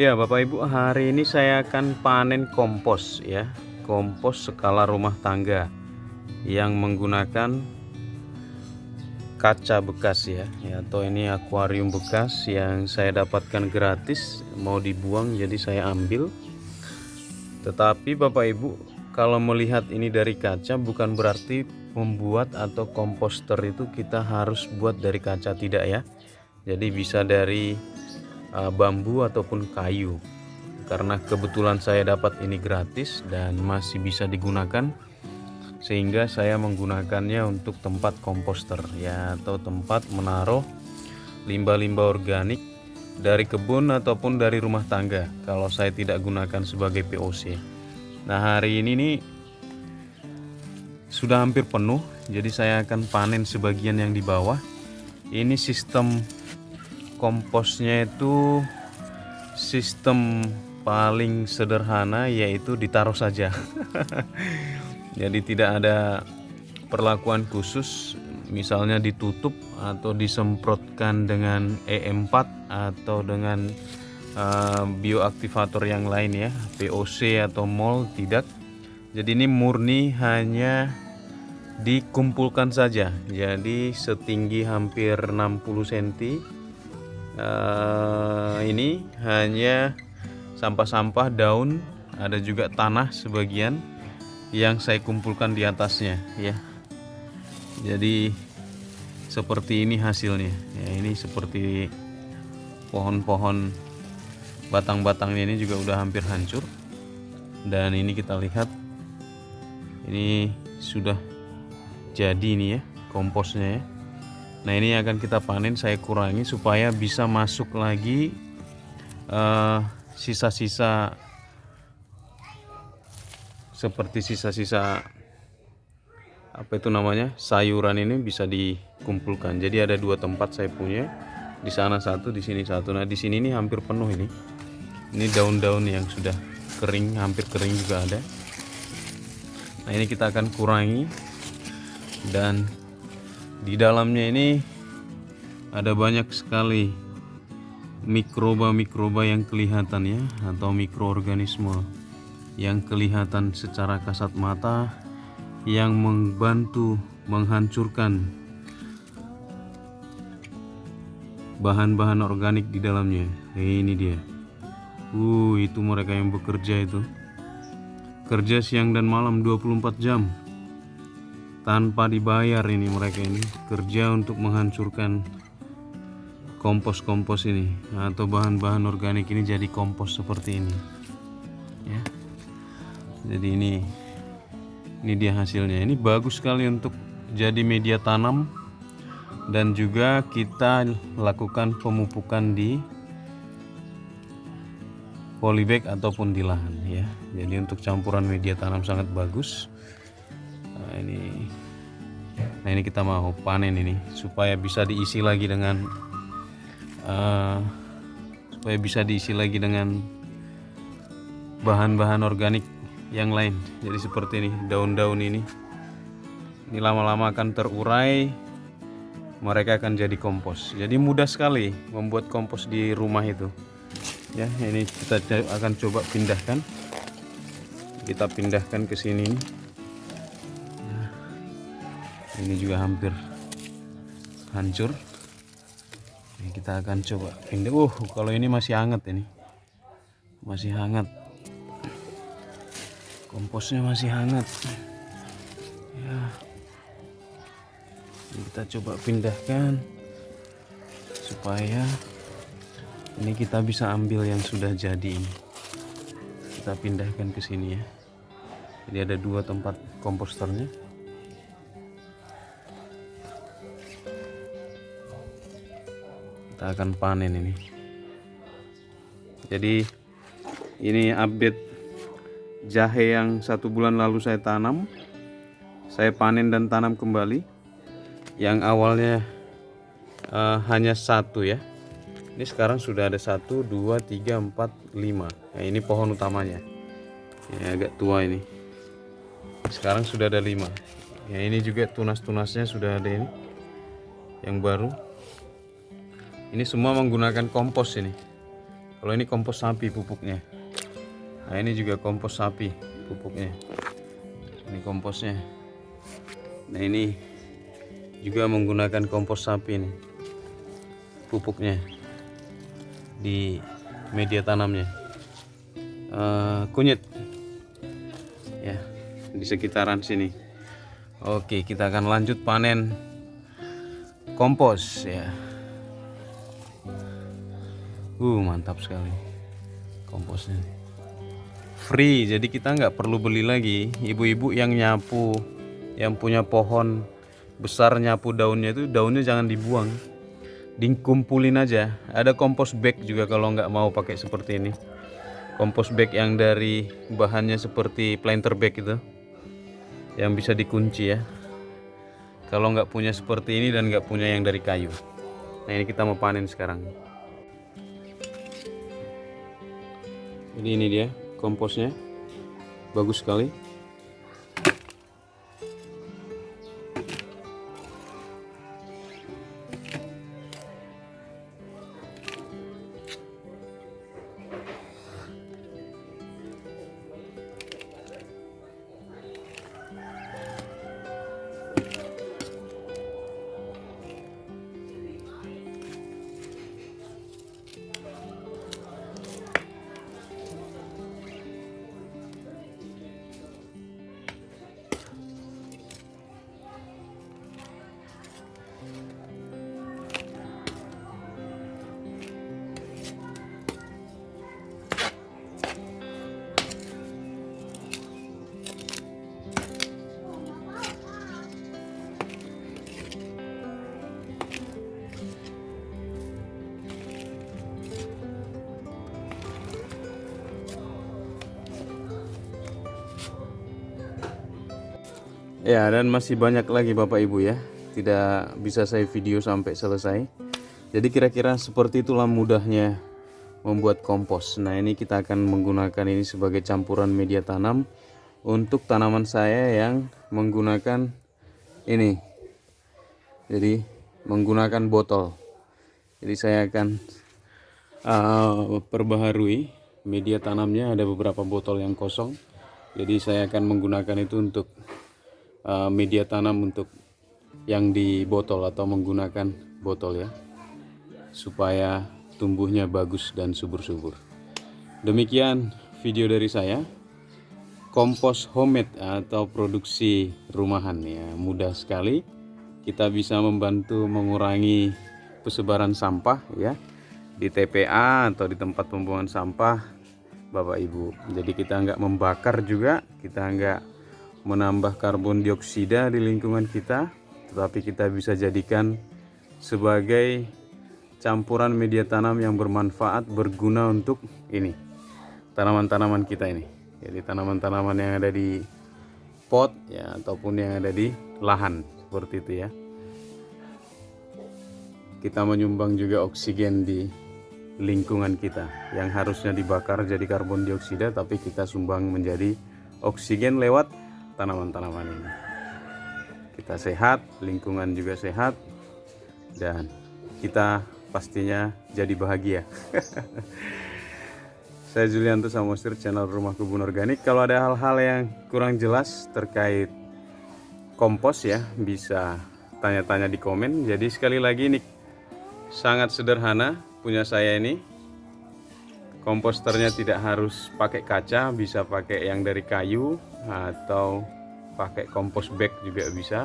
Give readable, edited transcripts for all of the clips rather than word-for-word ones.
Ya, Bapak Ibu, hari ini saya akan panen kompos ya. Kompos skala rumah tangga yang menggunakan kaca bekas ya, atau ini akuarium bekas yang saya dapatkan gratis, mau dibuang jadi saya ambil. Tetapi Bapak Ibu, kalau melihat ini dari kaca bukan berarti membuat atau komposter itu kita harus buat dari kaca, tidak ya. Jadi bisa dari bambu ataupun kayu. Karena kebetulan saya dapat ini gratis dan masih bisa digunakan, sehingga saya menggunakannya untuk tempat komposter ya, atau tempat menaruh limbah-limbah organik dari kebun ataupun dari rumah tangga kalau saya tidak gunakan sebagai POC. Nah, hari ini nih sudah hampir penuh, jadi saya akan panen sebagian yang di bawah. Ini sistem komposnya itu sistem paling sederhana, yaitu ditaruh saja. Jadi tidak ada perlakuan khusus, misalnya ditutup atau disemprotkan dengan E4 atau dengan bioaktivator yang lain ya, VOC atau MOL, tidak. Jadi ini murni hanya dikumpulkan saja. Jadi setinggi hampir 60 cm. Ini hanya sampah-sampah, daun, ada juga tanah sebagian yang saya kumpulkan di atasnya ya. Jadi seperti ini hasilnya ya. Ini seperti pohon-pohon, batang-batangnya ini juga udah hampir hancur. Dan ini kita lihat, ini sudah jadi ini ya komposnya ya. Nah, ini akan kita panen, saya kurangi supaya bisa masuk lagi sisa-sisa seperti sisa-sisa apa itu namanya, sayuran, ini bisa dikumpulkan. Jadi ada dua tempat saya punya, di sana satu, di sini satu. Nah, di sini ini hampir penuh ini. Ini daun-daun yang sudah kering, hampir kering juga ada. Nah, ini kita akan kurangi, dan di dalamnya ini ada banyak sekali mikroba-mikroba yang kelihatan ya, atau mikroorganisme yang kelihatan secara kasat mata, yang membantu menghancurkan bahan-bahan organik di dalamnya. Ini dia. Itu mereka yang bekerja itu. Kerja siang dan malam 24 jam. Tanpa dibayar ini mereka ini. Kerja untuk menghancurkan kompos-kompos ini, atau bahan-bahan organik ini jadi kompos seperti ini. Ya. Jadi ini dia hasilnya. Ini bagus sekali untuk jadi media tanam, dan juga kita lakukan pemupukan di polybag ataupun di lahan ya. Jadi untuk campuran media tanam sangat bagus. Nah, ini kita mau panen ini supaya bisa diisi lagi dengan bahan-bahan organik yang lain. Jadi seperti ini, daun-daun ini lama-lama akan terurai, mereka akan jadi kompos. Jadi mudah sekali membuat kompos di rumah itu ya. Ini kita akan coba pindahkan, kita pindahkan ke sini. Ini juga hampir hancur. Ini kita akan coba pindah. Kalau ini masih hangat, ini masih hangat, komposnya masih hangat ya. Ini kita coba pindahkan supaya ini kita bisa ambil yang sudah jadi ini. Kita pindahkan ke sini ya. Jadi ada dua tempat komposternya. Kita akan panen ini. Jadi ini update jahe yang 1 bulan lalu saya tanam, saya panen dan tanam kembali. Yang awalnya hanya satu ya, ini sekarang sudah ada 1, 2, 3, 4, 5. Nah, ini pohon utamanya, ini agak tua ini. Sekarang sudah ada 5 ya. Ini juga tunas-tunasnya sudah ada, ini yang baru. Ini semua menggunakan kompos ini. Kalau ini kompos sapi pupuknya. Nah ini juga kompos sapi pupuknya. Ini komposnya. Nah ini juga menggunakan kompos sapi nih pupuknya di media tanamnya. Kunyit ya di sekitaran sini. Oke, kita akan lanjut panen kompos ya. Mantap sekali komposnya. Free, jadi kita nggak perlu beli lagi. Ibu-ibu yang nyapu, yang punya pohon besar nyapu daunnya itu, daunnya jangan dibuang, dikumpulin aja. Ada kompos bag juga kalau nggak mau pakai seperti ini. Kompos bag yang dari bahannya seperti planter bag itu, yang bisa dikunci ya. Kalau nggak punya seperti ini dan nggak punya yang dari kayu. Nah ini kita mau panen sekarang. Jadi ini dia komposnya, bagus sekali. Ya, dan masih banyak lagi Bapak Ibu ya. Tidak bisa saya video sampai selesai. Jadi kira-kira seperti itulah mudahnya membuat kompos. Nah, ini kita akan menggunakan ini sebagai campuran media tanam untuk tanaman saya yang menggunakan ini. Jadi menggunakan botol. Jadi saya akan perbaharui media tanamnya. Ada beberapa botol yang kosong. Jadi saya akan menggunakan itu untuk media tanam untuk yang di botol atau menggunakan botol ya, supaya tumbuhnya bagus dan subur-subur. Demikian video dari saya, kompos homemade atau produksi rumahan ya, mudah sekali. Kita bisa membantu mengurangi persebaran sampah ya di TPA atau di tempat pembuangan sampah Bapak Ibu. Jadi kita nggak membakar juga, kita nggak menambah karbon dioksida di lingkungan kita, tetapi kita bisa jadikan sebagai campuran media tanam yang bermanfaat, berguna untuk ini tanaman-tanaman kita ini. Jadi tanaman-tanaman yang ada di pot ya ataupun yang ada di lahan seperti itu ya. Kita menyumbang juga oksigen di lingkungan kita yang harusnya dibakar jadi karbon dioksida, tapi kita sumbang menjadi oksigen lewat tanaman-tanaman ini. Kita sehat, lingkungan juga sehat, dan kita pastinya jadi bahagia. Saya Julianto Samosir, channel Rumah Kebun Organik. Kalau ada hal-hal yang kurang jelas terkait kompos ya, bisa tanya-tanya di komen. Jadi sekali lagi ini sangat sederhana punya saya ini. Komposternya tidak harus pakai kaca, bisa pakai yang dari kayu atau pakai kompos bag juga bisa.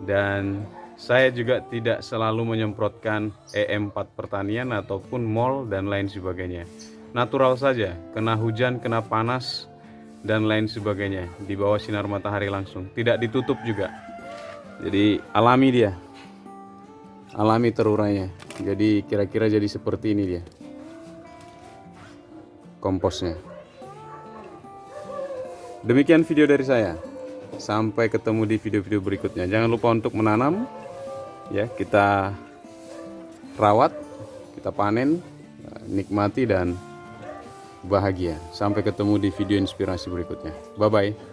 Dan saya juga tidak selalu menyemprotkan EM4 pertanian ataupun mol dan lain sebagainya. Natural saja, kena hujan, kena panas dan lain sebagainya, di bawah sinar matahari langsung, tidak ditutup juga. Jadi alami dia, alami terurainya. Jadi kira-kira jadi seperti ini dia komposnya. Demikian video dari saya. Sampai ketemu di video-video berikutnya. Jangan lupa untuk menanam ya, kita rawat, kita panen, nikmati dan bahagia. Sampai ketemu di video inspirasi berikutnya. Bye bye.